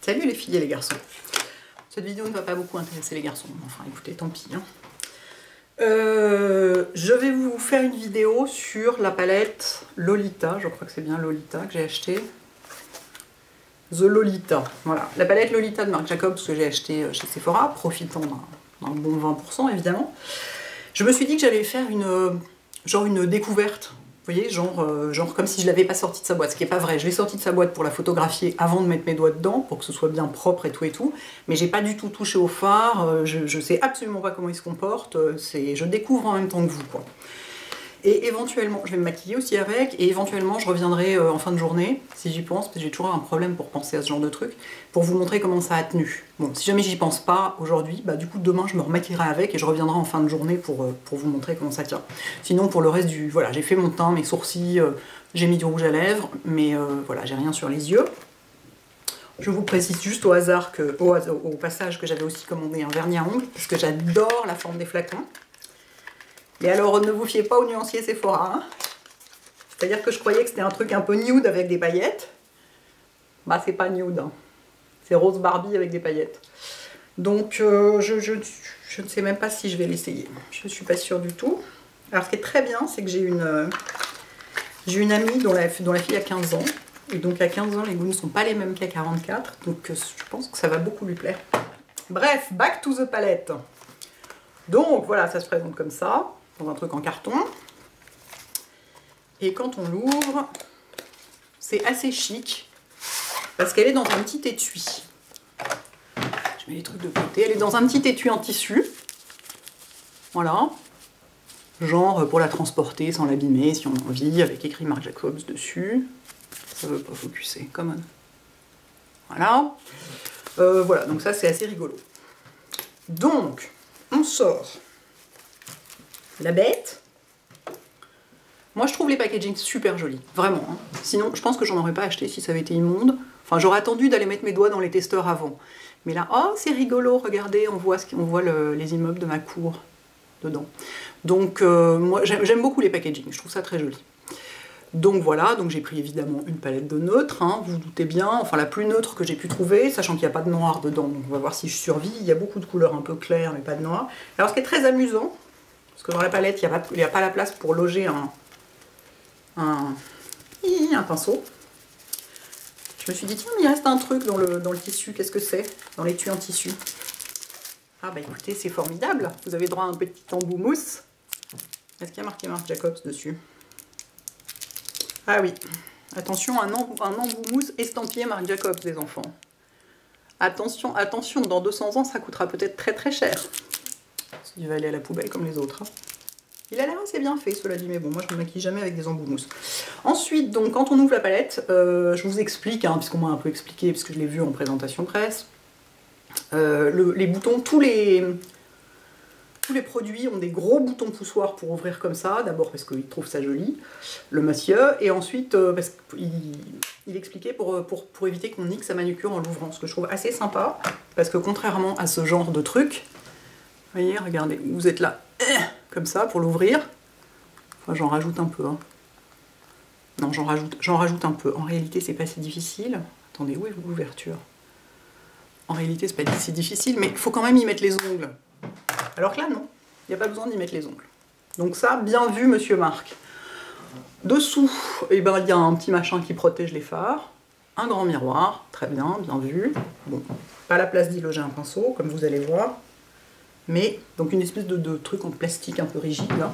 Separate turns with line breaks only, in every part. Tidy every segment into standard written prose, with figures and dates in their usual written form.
Salut les filles et les garçons. Cette vidéo ne va pas beaucoup intéresser les garçons, enfin écoutez, tant pis. Hein. Je vais vous faire une vidéo sur la palette Lolita, je crois que c'est bien Lolita que j'ai acheté. The Lolita, voilà. La palette Lolita de Marc Jacobs que j'ai acheté chez Sephora, profitant d'un bon 20% évidemment. Je me suis dit que j'allais faire une découverte. Vous voyez, genre comme si je l'avais pas sorti de sa boîte, ce qui n'est pas vrai. Je l'ai sorti de sa boîte pour la photographier avant de mettre mes doigts dedans, pour que ce soit bien propre et tout, mais j'ai pas du tout touché au fard, je sais absolument pas comment il se comporte, je découvre en même temps que vous, quoi. Et éventuellement, je vais me maquiller aussi avec, et éventuellement je reviendrai en fin de journée, si j'y pense, parce que j'ai toujours un problème pour penser à ce genre de truc, pour vous montrer comment ça a tenu. Bon, si jamais j'y pense pas aujourd'hui, bah du coup demain je me remaquillerai avec et je reviendrai en fin de journée pour vous montrer comment ça tient. Sinon pour le reste du... Voilà, j'ai fait mon teint, mes sourcils, j'ai mis du rouge à lèvres, mais voilà, j'ai rien sur les yeux. Je vous précise juste au hasard, au passage, que j'avais aussi commandé un vernis à ongles, parce que j'adore la forme des flacons. Et alors, ne vous fiez pas au nuancier Sephora. Hein. C'est-à-dire que je croyais que c'était un truc un peu nude avec des paillettes. Bah, c'est pas nude. Hein. C'est rose Barbie avec des paillettes. Donc, je ne sais même pas si je vais l'essayer. Je ne suis pas sûre du tout. Alors, ce qui est très bien, c'est que j'ai une amie dont la fille a 15 ans. Et donc, à 15 ans, les goûts ne sont pas les mêmes qu'à 44. Donc, je pense que ça va beaucoup lui plaire. Bref, back to the palette. Donc, voilà, ça se présente comme ça. Dans un truc en carton. Et quand on l'ouvre, c'est assez chic parce qu'elle est dans un petit étui. Je mets les trucs de côté. Elle est dans un petit étui en tissu. Voilà. Genre pour la transporter sans l'abîmer si on a envie, avec écrit Marc Jacobs dessus. Ça veut pas focuser, come on. Voilà. Voilà, donc ça c'est assez rigolo. Donc, on sort la bête. Moi je trouve les packaging super jolis, vraiment. Hein. Sinon je pense que j'en aurais pas acheté si ça avait été immonde. Enfin j'aurais attendu d'aller mettre mes doigts dans les testeurs avant. Mais là, oh c'est rigolo, regardez, on voit les immeubles de ma cour dedans. Donc moi j'aime beaucoup les packaging, je trouve ça très joli. Donc voilà, donc j'ai pris évidemment une palette de neutres, hein, vous vous doutez bien, enfin la plus neutre que j'ai pu trouver, sachant qu'il n'y a pas de noir dedans, donc on va voir si je survis. Il y a beaucoup de couleurs un peu claires mais pas de noir. Alors ce qui est très amusant, parce que dans la palette il n'y a pas la place pour loger un pinceau. Je me suis dit, tiens, mais il reste un truc dans le tissu, qu'est-ce que c'est? Dans l'étui en tissu. Ah bah écoutez, c'est formidable, vous avez droit à un petit embout mousse. Est-ce qu'il y a marqué Marc Jacobs dessus? Ah oui, attention, un embout mousse estampillé Marc Jacobs, les enfants. Attention, attention, dans 200 ans, ça coûtera peut-être très très cher. Il va aller à la poubelle comme les autres. Hein. Il a l'air assez bien fait, cela dit, mais bon, moi je ne me maquille jamais avec des embouts mousse. Ensuite, donc, quand on ouvre la palette, je vous explique, hein, puisqu'on m'a un peu expliqué, puisque je l'ai vu en présentation presse, les boutons, tous les produits ont des gros boutons poussoirs pour ouvrir comme ça, d'abord parce qu'il trouve ça joli, le monsieur, et ensuite parce qu'il expliquait pour éviter qu'on nique sa manucure en l'ouvrant, ce que je trouve assez sympa, parce que contrairement à ce genre de truc, vous voyez, regardez, vous êtes là, comme ça, pour l'ouvrir. Enfin, j'en rajoute un peu. Hein. Non, j'en rajoute un peu. En réalité, c'est pas si difficile. Attendez, où est l'ouverture? En réalité, c'est pas si difficile, mais il faut quand même y mettre les ongles. Alors que là, non. Il n'y a pas besoin d'y mettre les ongles. Donc ça, bien vu, monsieur Marc. Dessous, eh ben, il y a un petit machin qui protège les phares. Un grand miroir. Très bien, bien vu. Bon, pas la place d'y loger un pinceau, comme vous allez voir. Mais, donc une espèce de truc en plastique un peu rigide, là.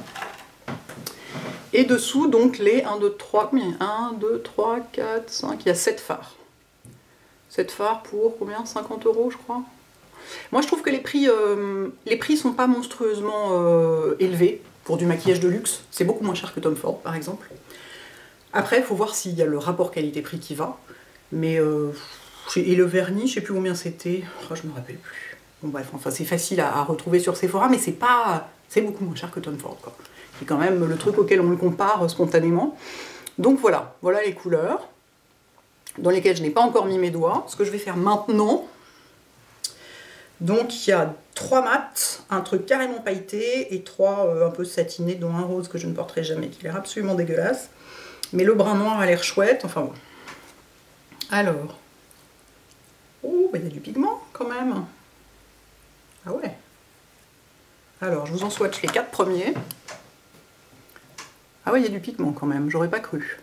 Et dessous, donc, les 1, 2, 3, combien? 1, 2, 3, 4, 5, il y a 7 phares. 7 phares pour combien? 50 €, je crois. Moi, je trouve que les prix sont pas monstrueusement élevés pour du maquillage de luxe. C'est beaucoup moins cher que Tom Ford, par exemple. Après, il faut voir s'il y a le rapport qualité-prix qui va. Mais, et le vernis, je sais plus combien c'était. Oh, je me rappelle plus. Bon bref, enfin c'est facile à retrouver sur Sephora, mais c'est beaucoup moins cher que Tom Ford, quoi. C'est quand même le truc auquel on le compare spontanément. Donc voilà, voilà les couleurs dans lesquelles je n'ai pas encore mis mes doigts. Ce que je vais faire maintenant, donc il y a 3 mats, un truc carrément pailleté et 3 un peu satinés, dont un rose que je ne porterai jamais, qui a l'air absolument dégueulasse. Mais le brun noir a l'air chouette, enfin bon. Alors, Oh, bah il y a du pigment quand même. Ah ouais. Alors, je vous en swatch les 4 premiers. Ah ouais, il y a du pigment quand même, j'aurais pas cru.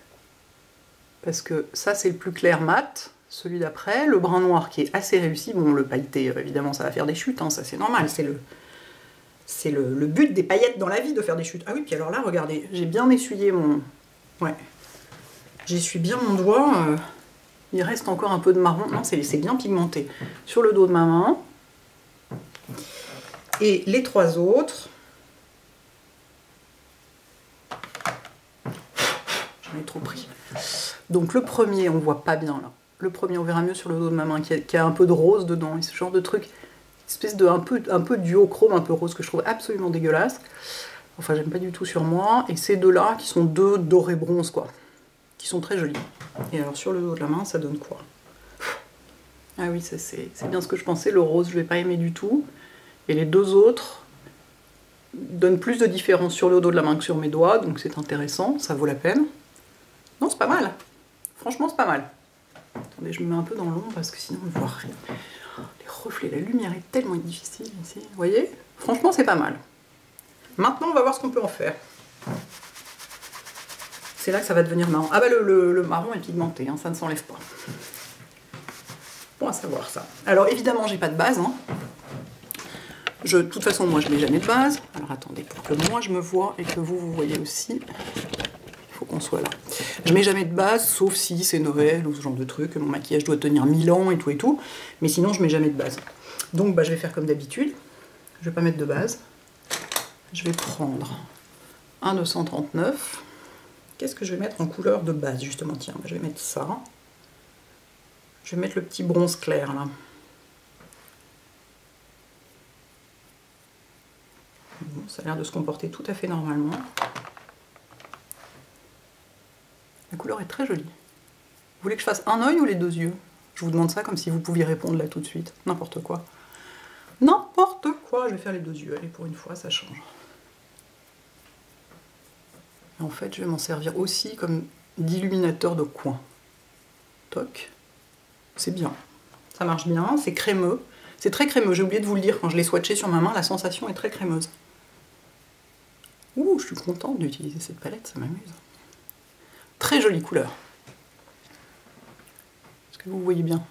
Parce que ça, c'est le plus clair mat. Celui d'après, le brun noir qui est assez réussi. Bon, le pailleté, évidemment, ça va faire des chutes, hein, ça c'est normal. C'est le but des paillettes dans la vie, de faire des chutes. Ah oui, puis alors là, regardez, j'ai bien essuyé mon... Ouais. J'essuie bien mon doigt. Il reste encore un peu de marron. Non, c'est bien pigmenté. Sur le dos de ma main. Et les 3 autres... J'en ai trop pris. Donc le premier, on voit pas bien là. Le premier, on verra mieux sur le dos de ma main, qui a un peu de rose dedans. Et ce genre de truc, espèce de un peu duochrome, un peu rose, que je trouve absolument dégueulasse. Enfin, j'aime pas du tout sur moi. Et ces deux-là, qui sont deux dorés bronze, quoi. Qui sont très jolis. Et alors sur le dos de la main, ça donne quoi? Ah oui, c'est bien ce que je pensais. Le rose, je vais pas aimer du tout. Et les deux autres donnent plus de différence sur le dos de la main que sur mes doigts, donc c'est intéressant, ça vaut la peine. Non, c'est pas mal. Franchement, c'est pas mal. Attendez, je me mets un peu dans l'ombre parce que sinon on ne voit rien. Les reflets, la lumière est tellement difficile ici. Vous voyez? Franchement, c'est pas mal. Maintenant, on va voir ce qu'on peut en faire. C'est là que ça va devenir marrant. Ah bah le marron est pigmenté, hein, ça ne s'enlève pas. Bon à savoir ça. Alors évidemment, j'ai pas de base. Hein. De toute façon, moi, je mets jamais de base. Alors attendez, pour que moi je me vois et que vous voyez aussi. Faut qu'on soit là. Je mets jamais de base, sauf si c'est Noël ou ce genre de truc, mon maquillage doit tenir 1000 ans et tout, mais sinon je mets jamais de base. Donc bah, je vais faire comme d'habitude, je vais pas mettre de base, je vais prendre un 239, qu'est-ce que je vais mettre en couleur de base justement, tiens, bah, je vais mettre ça, je vais mettre le petit bronze clair là. Bon, ça a l'air de se comporter tout à fait normalement. La couleur est très jolie. Vous voulez que je fasse un œil ou les 2 yeux? Je vous demande ça comme si vous pouviez répondre là tout de suite. N'importe quoi. N'importe quoi. Je vais faire les 2 yeux. Allez, pour une fois, ça change. Et en fait, je vais m'en servir aussi comme d'illuminateur de coin. Toc. C'est bien. Ça marche bien. C'est crémeux. C'est très crémeux. J'ai oublié de vous le dire. Quand je l'ai swatché sur ma main, la sensation est très crémeuse. Ouh, je suis contente d'utiliser cette palette. Ça m'amuse. Très jolie couleur. Est-ce que vous voyez bien?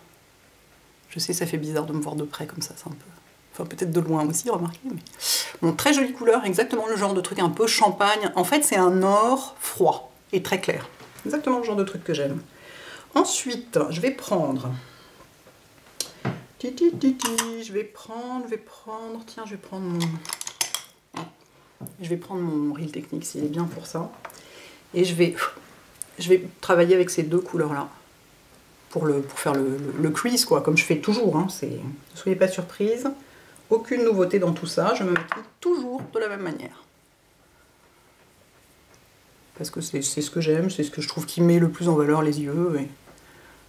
Je sais, ça fait bizarre de me voir de près comme ça, c'est un peu... Enfin, peut-être de loin aussi, remarquez. Mais... Bon, très jolie couleur, exactement le genre de truc un peu champagne. En fait, c'est un or froid et très clair. Exactement le genre de truc que j'aime. Ensuite, je vais prendre... Je vais prendre... Tiens, je vais prendre mon... Je vais prendre mon Real Techniques s'il est bien pour ça. Et je vais travailler avec ces 2 couleurs-là. Pour faire le crease, quoi, comme je fais toujours. Hein, ne soyez pas surprise. Aucune nouveauté dans tout ça. Je me maquille toujours de la même manière. Parce que c'est ce que j'aime, c'est ce que je trouve qui met le plus en valeur les yeux. Et...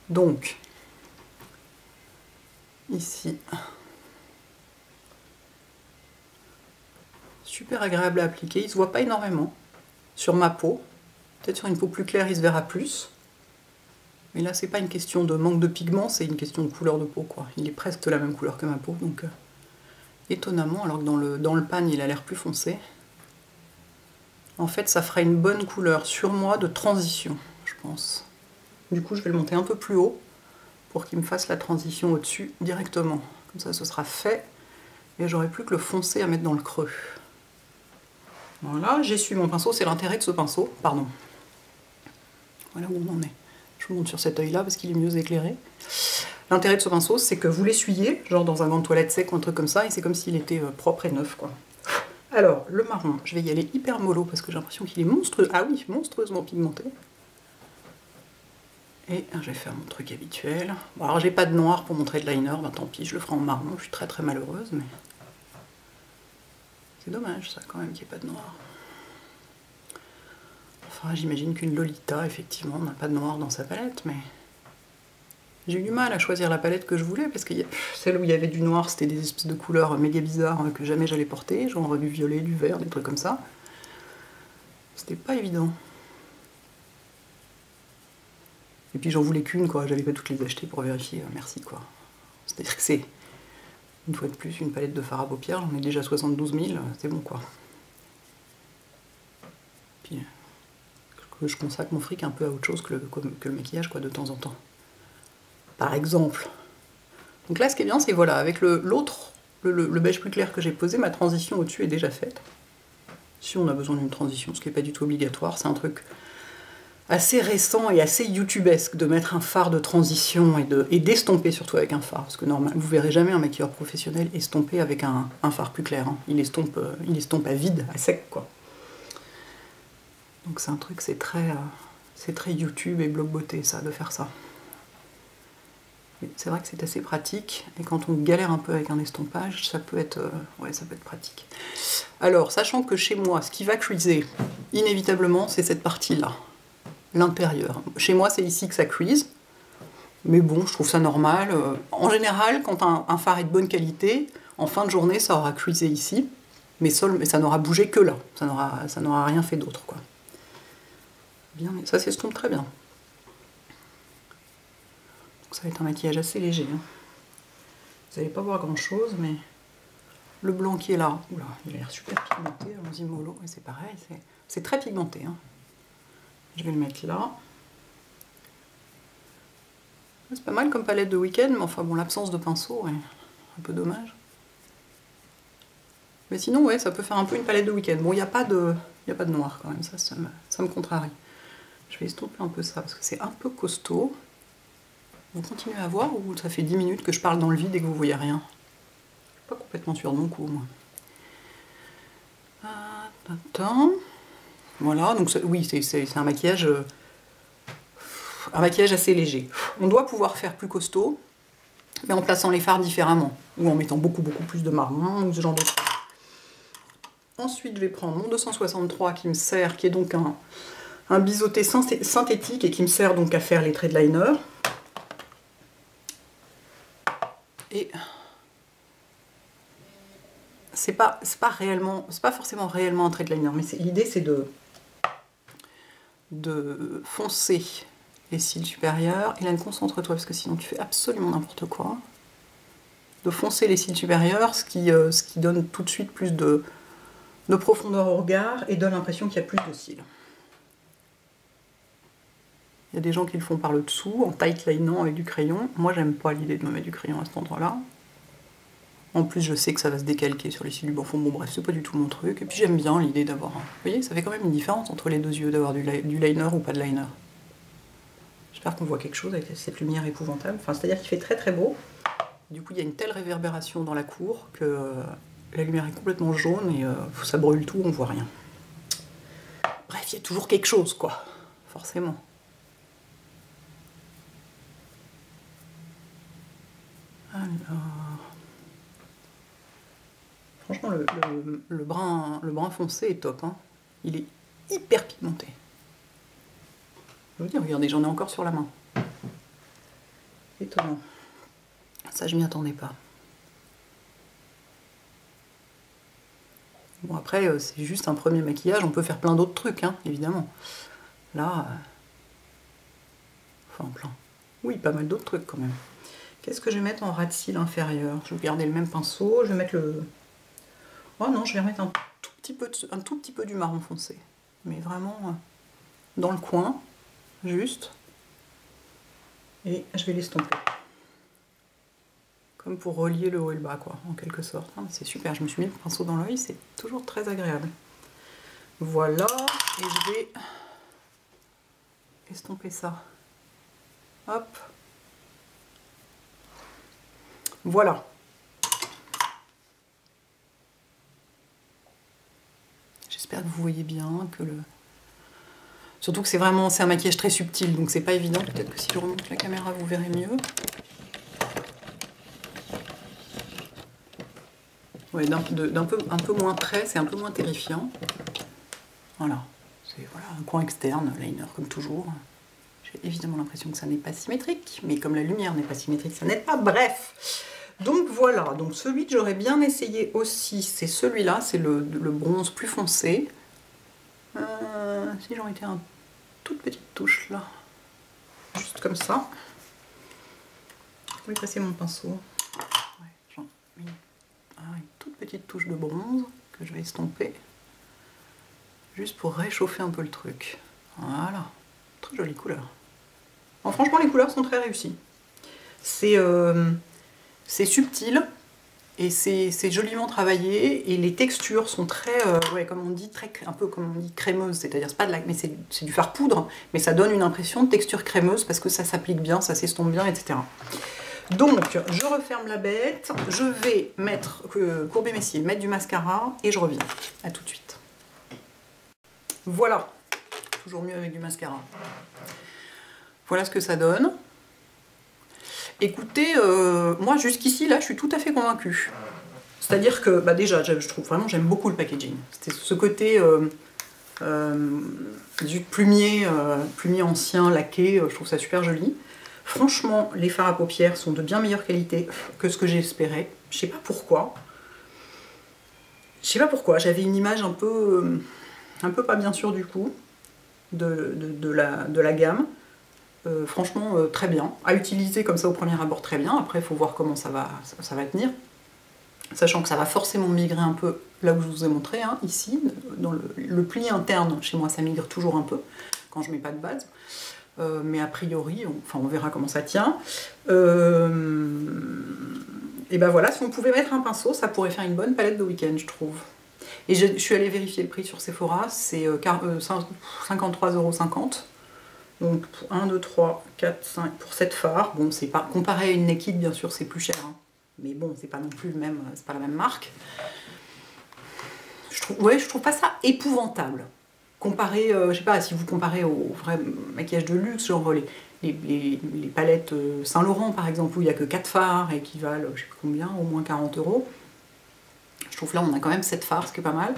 Donc, ici, super agréable à appliquer. Il ne se voit pas énormément sur ma peau. Peut-être sur une peau plus claire, il se verra plus. Mais là, c'est pas une question de manque de pigment, c'est une question de couleur de peau, quoi. Il est presque de la même couleur que ma peau, donc étonnamment, alors que dans le pan, il a l'air plus foncé. En fait, ça fera une bonne couleur sur moi de transition, je pense. Du coup, je vais le monter un peu plus haut pour qu'il me fasse la transition au-dessus directement. Comme ça, ce sera fait. Et j'aurai plus que le foncé à mettre dans le creux. Voilà, j'essuie mon pinceau, c'est l'intérêt de ce pinceau. Pardon. Voilà où on en est. Je vous montre sur cet œil-là parce qu'il est mieux éclairé. L'intérêt de ce pinceau, c'est que vous l'essuyez, genre dans un gant de toilette sec ou un truc comme ça, et c'est comme s'il était propre et neuf, quoi. Alors, le marron, je vais y aller hyper mollo parce que j'ai l'impression qu'il est monstrueux. Ah oui, monstrueusement pigmenté. Et je vais faire mon truc habituel. Bon, alors j'ai pas de noir pour mon trade liner, ben tant pis, je le ferai en marron. Je suis très très malheureuse, mais c'est dommage ça quand même qu'il n'y ait pas de noir. Enfin, j'imagine qu'une Lolita, effectivement, n'a pas de noir dans sa palette, mais j'ai eu du mal à choisir la palette que je voulais, parce que celle où il y avait du noir, c'était des espèces de couleurs méga bizarres que jamais j'allais porter, genre du violet, du vert, des trucs comme ça. C'était pas évident. Et puis j'en voulais qu'une, quoi, j'allais pas toutes les acheter pour vérifier, merci, quoi. C'est-à-dire que c'est, une fois de plus, une palette de fard à paupières, j'en ai déjà 72 000, c'est bon quoi. Puis que je consacre mon fric un peu à autre chose que le maquillage quoi, de temps en temps. Par exemple. Donc là, ce qui est bien, c'est voilà, avec le beige plus clair que j'ai posé, ma transition au-dessus est déjà faite. Si on a besoin d'une transition, ce qui n'est pas du tout obligatoire, c'est un truc assez récent et assez youtubesque de mettre un fard de transition et d'estomper surtout avec un fard. Parce que normalement, vous verrez jamais un maquilleur professionnel estomper avec un fard plus clair. Hein. Il estompe à vide, à sec, quoi. Donc c'est un truc, c'est très YouTube et blog beauté, ça, de faire ça. C'est vrai que c'est assez pratique, et quand on galère un peu avec un estompage, ça peut être pratique. Alors, sachant que chez moi, ce qui va creaser, inévitablement, c'est cette partie-là, l'intérieur. Chez moi, c'est ici que ça crease, mais bon, je trouve ça normal. En général, quand un fard est de bonne qualité, en fin de journée, ça aura creasé ici, mais ça n'aura bougé que là, ça n'aura rien fait d'autre, quoi. Bien, ça s'estompe très bien. Ça va être un maquillage assez léger. Hein. Vous n'allez pas voir grand chose, mais le blanc qui est là, oula, il a l'air super pigmenté, allons-y mollo, et c'est pareil, c'est très pigmenté. Hein. Je vais le mettre là. C'est pas mal comme palette de week-end, mais enfin bon, l'absence de pinceau est un peu dommage. Mais sinon, ouais, ça peut faire un peu une palette de week-end. Bon, il n'y a pas de noir quand même, ça me contrarie. Je vais estomper un peu ça, parce que c'est un peu costaud. Vous continuez à voir ou ça fait 10 minutes que je parle dans le vide et que vous voyez rien? Je suis pas complètement sûre de mon coup, moi. Attends. Voilà, donc oui, c'est un maquillage assez léger. On doit pouvoir faire plus costaud, mais en plaçant les fards différemment, ou en mettant beaucoup plus de marron, ou ce genre de choses. Ensuite, je vais prendre mon 263 qui me sert, qui est donc un biseauté synthétique et qui me sert donc à faire les traits de liner. Et c'est pas forcément réellement un trait de liner, mais l'idée c'est de foncer les cils supérieurs. Et là, concentre-toi parce que sinon tu fais absolument n'importe quoi. De foncer les cils supérieurs, ce qui donne tout de suite plus de profondeur au regard et donne l'impression qu'il y a plus de cils. Il y a des gens qui le font par le dessous, en tight linant avec du crayon. Moi, j'aime pas l'idée de me mettre du crayon à cet endroit-là. En plus, je sais que ça va se décalquer sur les cils du bas fond. Bon, bref, c'est pas du tout mon truc. Et puis, j'aime bien l'idée d'avoir... Vous voyez, ça fait quand même une différence entre les deux yeux, d'avoir du liner ou pas de liner. J'espère qu'on voit quelque chose avec cette lumière épouvantable. Enfin, c'est-à-dire qu'il fait très beau. Du coup, il y a une telle réverbération dans la cour que la lumière est complètement jaune et ça brûle tout, on voit rien. Bref, il y a toujours quelque chose, quoi. Forcément. Alors... Franchement, le brun foncé est top. Hein. Il est hyper pigmenté. Je veux dire, regardez, j'en ai encore sur la main. Étonnant. Ça, je m'y attendais pas. Bon, après, c'est juste un premier maquillage. On peut faire plein d'autres trucs, hein, évidemment. Là... Enfin, plein. Oui, pas mal d'autres trucs, quand même. Qu'est-ce que je vais mettre en ras de cils inférieur? Je vais garder le même pinceau. Je vais mettre le... Oh non, je vais remettre un tout petit peu du marron foncé. Mais vraiment dans le coin, juste. Et je vais l'estomper. Comme pour relier le haut et le bas, quoi, en quelque sorte. C'est super, je me suis mis le pinceau dans l'œil, c'est toujours très agréable. Voilà, et je vais estomper ça. Hop. Voilà. J'espère que vous voyez bien, que le... Surtout que c'est un maquillage très subtil, donc c'est pas évident. Peut-être que si je remonte la caméra, vous verrez mieux. Ouais, un peu moins près, c'est un peu moins terrifiant. Voilà. C'est un coin externe, liner comme toujours. J'ai évidemment l'impression que ça n'est pas symétrique, mais comme la lumière n'est pas symétrique, ça n'aide pas. Bref. Donc voilà, donc celui que j'aurais bien essayé aussi, c'est celui-là, c'est le bronze plus foncé. Si j'en mettais une toute petite touche là, juste comme ça. Je vais passer mon pinceau. une toute petite touche de bronze que je vais estomper. Juste pour réchauffer un peu le truc. Voilà. Très jolie couleur. Bon, franchement, les couleurs sont très réussies. C'est subtil et c'est joliment travaillé et les textures sont très, ouais, comme on dit, un peu comme on dit crémeuse, c'est-à-dire c'est pas de la, mais c'est du fard poudre, mais ça donne une impression de texture crémeuse parce que ça s'applique bien, ça s'estompe bien, etc. Donc, je referme la bête, je vais mettre, courber mes cils, mettre du mascara et je reviens. À tout de suite. Voilà, toujours mieux avec du mascara. Voilà ce que ça donne. Écoutez, moi jusqu'ici, là, je suis tout à fait convaincue. C'est-à-dire que, bah déjà, je trouve vraiment, j'aime beaucoup le packaging. C'est ce côté du plumier ancien, laqué, je trouve ça super joli. Franchement, les fards à paupières sont de bien meilleure qualité que ce que j'espérais. Je sais pas pourquoi. J'avais une image un peu pas bien sûre du coup de la gamme. Franchement, très bien. À utiliser comme ça au premier abord, très bien. Après, il faut voir comment ça va tenir. Sachant que ça va forcément migrer un peu là où je vous ai montré, hein, ici, dans le pli interne, chez moi, ça migre toujours un peu quand je mets pas de base. Mais a priori, on verra comment ça tient. Et ben voilà, si on pouvait mettre un pinceau, ça pourrait faire une bonne palette de week-end, je trouve. Et je suis allée vérifier le prix sur Sephora, c'est 53,50 €. Donc 1, 2, 3, 4, 5 pour 7 fards. Bon, c'est pas comparé à une Naked, bien sûr, c'est plus cher. Hein. Mais bon, c'est pas non plus le même, c'est pas la même marque. Je trouve pas ça épouvantable. Comparé, je sais pas, si vous comparez au vrai maquillage de luxe, genre les palettes Saint-Laurent par exemple, où il n'y a que 4 fards et qui valent, je sais plus combien, au moins 40 €. Je trouve là on a quand même 7 fards, ce qui est pas mal.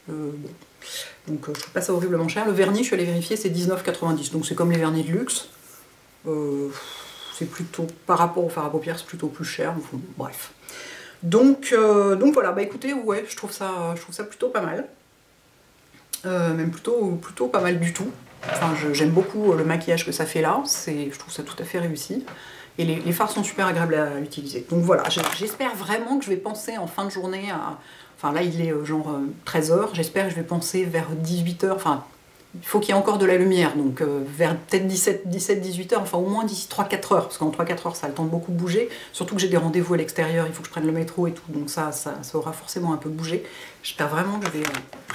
Bon. Donc je trouve pas ça horriblement cher. Le vernis, je suis allée vérifier, c'est 19,90 €. Donc c'est comme les vernis de luxe. C'est plutôt, par rapport au fard à paupières, c'est plutôt plus cher. Enfin, bref. Donc voilà, bah écoutez, ouais, je trouve ça plutôt pas mal. Même plutôt pas mal du tout. Enfin, j'aime beaucoup le maquillage que ça fait là, je trouve ça tout à fait réussi. Et les fards sont super agréables à utiliser. Donc voilà, j'espère vraiment que je vais penser en fin de journée à... Enfin là il est genre 13 h, j'espère que je vais penser vers 18 h, enfin il faut qu'il y ait encore de la lumière, donc vers peut-être 17-18 h, enfin au moins d'ici 3-4 heures, parce qu'en 3-4 heures ça a le temps de beaucoup bouger, surtout que j'ai des rendez-vous à l'extérieur, il faut que je prenne le métro et tout, donc ça aura forcément un peu bougé. J'espère vraiment que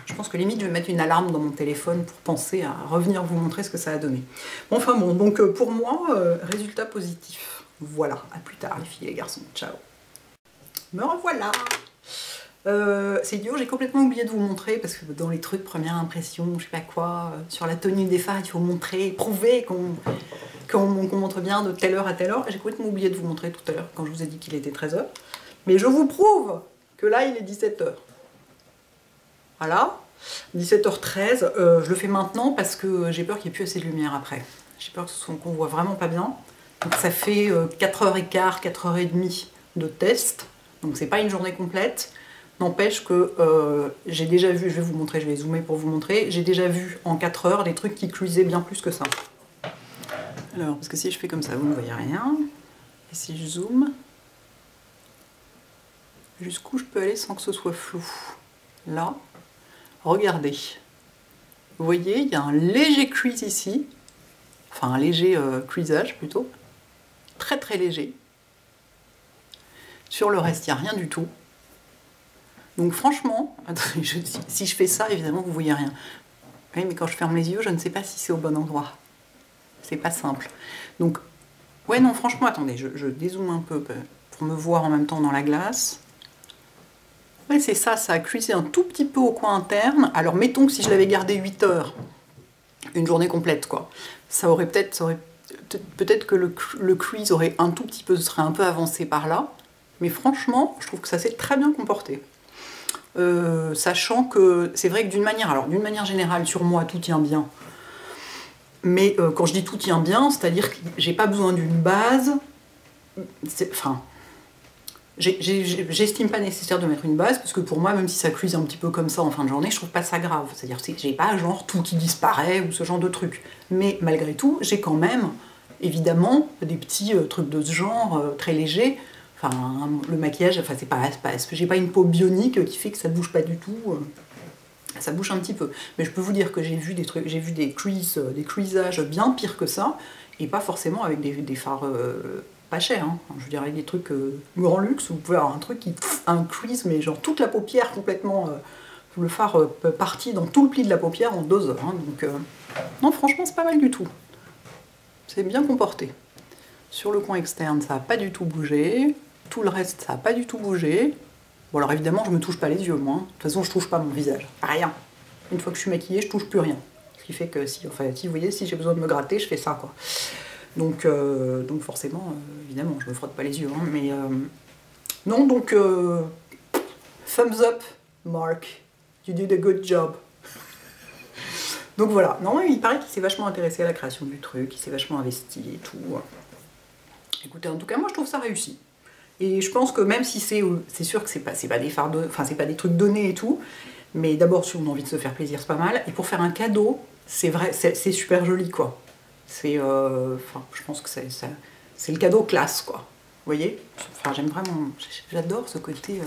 je pense que limite je vais mettre une alarme dans mon téléphone pour penser à revenir vous montrer ce que ça a donné. Bon, enfin bon, donc pour moi, résultat positif. Voilà, à plus tard les filles et les garçons, ciao. Me revoilà. C'est idiot, j'ai complètement oublié de vous montrer parce que dans les trucs première impression, je sais pas quoi, sur la tenue des fards, il faut montrer, prouver qu'on montre bien de telle heure à telle heure. J'ai complètement oublié de vous montrer tout à l'heure quand je vous ai dit qu'il était 13 h. Mais je vous prouve que là il est 17 h. Voilà, 17 h 13. Je le fais maintenant parce que j'ai peur qu'il n'y ait plus assez de lumière après. J'ai peur qu'on voit vraiment pas bien. Donc ça fait 4h15, 4h30 de test. Donc c'est pas une journée complète. N'empêche que j'ai déjà vu, je vais vous montrer, je vais zoomer pour vous montrer, j'ai déjà vu en 4 heures des trucs qui cuisaient bien plus que ça. Alors, parce que si je fais comme ça, vous ne voyez rien. Et si je zoome, jusqu'où je peux aller sans que ce soit flou? Là, regardez. Vous voyez, il y a un léger crease ici. Enfin, un léger creasage plutôt. Très très léger. Sur le reste, il n'y a rien du tout. Donc franchement, attendez, si je fais ça, évidemment, vous ne voyez rien. Oui, mais quand je ferme les yeux, je ne sais pas si c'est au bon endroit. C'est pas simple. Donc, ouais, non, franchement, attendez, je dézoome un peu pour me voir en même temps dans la glace. Ouais, c'est ça, ça a cuisé un tout petit peu au coin interne. Alors, mettons que si je l'avais gardé 8 heures, une journée complète, quoi, ça aurait peut-être que le crease aurait un tout petit peu, serait un peu avancé par là. Mais franchement, je trouve que ça s'est très bien comporté. Sachant que c'est vrai que d'une manière générale sur moi tout tient bien, mais quand je dis tout tient bien, c'est-à-dire que j'ai pas besoin d'une base, enfin j'estime pas nécessaire de mettre une base parce que pour moi, même si ça cuise un petit peu comme ça en fin de journée, je trouve pas ça grave, c'est-à-dire que j'ai pas genre tout qui disparaît ou ce genre de truc, mais malgré tout j'ai quand même évidemment des petits trucs de ce genre très légers Enfin, le maquillage, enfin, j'ai pas une peau bionique qui fait que ça bouge pas du tout. Ça bouge un petit peu. Mais je peux vous dire que j'ai vu des trucs, j'ai vu des creasages bien pires que ça, et pas forcément avec des fards pas chers. Hein. Je veux dire, avec des trucs grand luxe, vous pouvez avoir un truc un crease, mais genre toute la paupière complètement, le fard parti dans tout le pli de la paupière en 2 heures. Hein. Donc, non, franchement, c'est pas mal du tout. C'est bien comporté. Sur le coin externe, ça n'a pas du tout bougé. Tout le reste, ça n'a pas du tout bougé. Bon, alors évidemment, je me touche pas les yeux, moi. De toute façon, je touche pas mon visage. Rien. Une fois que je suis maquillée, je touche plus rien. Ce qui fait que si, enfin, si vous voyez, si j'ai besoin de me gratter, je fais ça, quoi. Donc forcément, évidemment, je me frotte pas les yeux. Hein, mais non, donc thumbs up, Mark. You did a good job. Donc voilà. Non, il paraît qu'il s'est vachement intéressé à la création du truc, il s'est vachement investi et tout. Écoutez, en tout cas, moi, je trouve ça réussi. Et je pense que même si c'est sûr que c'est pas des fards, enfin c'est pas des trucs donnés et tout, mais d'abord si on a envie de se faire plaisir c'est pas mal, et pour faire un cadeau, c'est vrai, c'est super joli quoi. C'est, enfin je pense que c'est le cadeau classe quoi. Vous voyez? Enfin j'aime vraiment, j'adore ce côté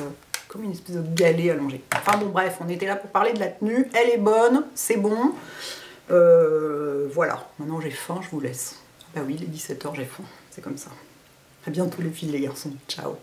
comme une espèce de galet allongé. Enfin bon bref, on était là pour parler de la tenue, elle est bonne, c'est bon. Voilà, maintenant j'ai faim, je vous laisse. Bah oui, il est 17 h, j'ai faim, c'est comme ça. À bientôt les filles, les garçons. Ciao.